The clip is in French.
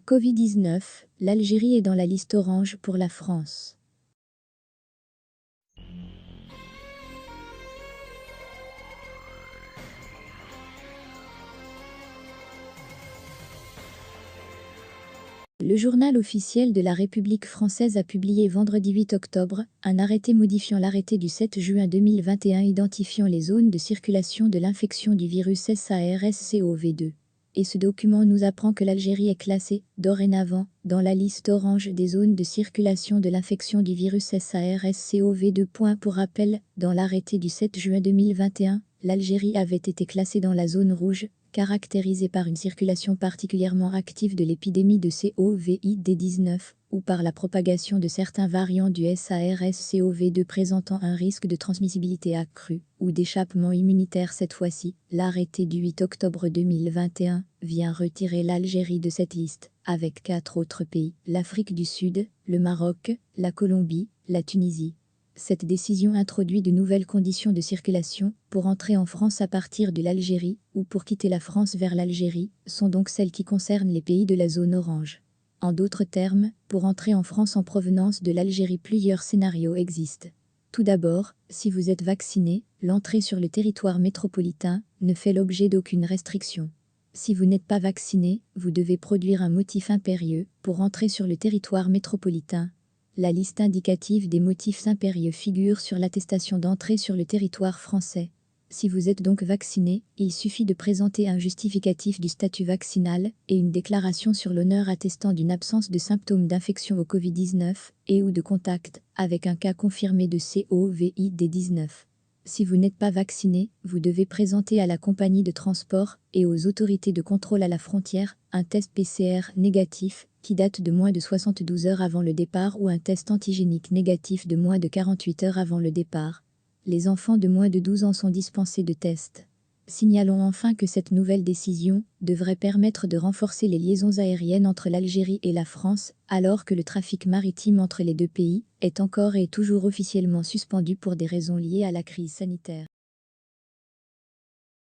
Covid-19, l'Algérie est dans la liste orange pour la France. Le journal officiel de la République française a publié vendredi 8 octobre un arrêté modifiant l'arrêté du 7 juin 2021 identifiant les zones de circulation de l'infection du virus SARS-CoV-2. Et ce document nous apprend que l'Algérie est classée, dorénavant, dans la liste orange des zones de circulation de l'infection du virus SARS-CoV-2. Pour rappel, dans l'arrêté du 7 juin 2021, l'Algérie avait été classée dans la zone rouge, caractérisée par une circulation particulièrement active de l'épidémie de Covid-19 ou par la propagation de certains variants du SARS-CoV-2 présentant un risque de transmissibilité accrue ou d'échappement immunitaire. Cette fois-ci, l'arrêté du 8 octobre 2021 vient retirer l'Algérie de cette liste, avec 4 autres pays, l'Afrique du Sud, le Maroc, la Colombie, la Tunisie. Cette décision introduit de nouvelles conditions de circulation pour entrer en France à partir de l'Algérie ou pour quitter la France vers l'Algérie, sont donc celles qui concernent les pays de la zone orange. En d'autres termes, pour entrer en France en provenance de l'Algérie, plusieurs scénarios existent. Tout d'abord, si vous êtes vacciné, l'entrée sur le territoire métropolitain ne fait l'objet d'aucune restriction. Si vous n'êtes pas vacciné, vous devez produire un motif impérieux pour entrer sur le territoire métropolitain. La liste indicative des motifs impérieux figure sur l'attestation d'entrée sur le territoire français. Si vous êtes donc vacciné, il suffit de présenter un justificatif du statut vaccinal et une déclaration sur l'honneur attestant d'une absence de symptômes d'infection au Covid-19 et ou de contact avec un cas confirmé de Covid-19. Si vous n'êtes pas vacciné, vous devez présenter à la compagnie de transport et aux autorités de contrôle à la frontière un test PCR négatif qui date de moins de 72 heures avant le départ ou un test antigénique négatif de moins de 48 heures avant le départ. Les enfants de moins de 12 ans sont dispensés de tests. Signalons enfin que cette nouvelle décision devrait permettre de renforcer les liaisons aériennes entre l'Algérie et la France, alors que le trafic maritime entre les deux pays est encore et toujours officiellement suspendu pour des raisons liées à la crise sanitaire.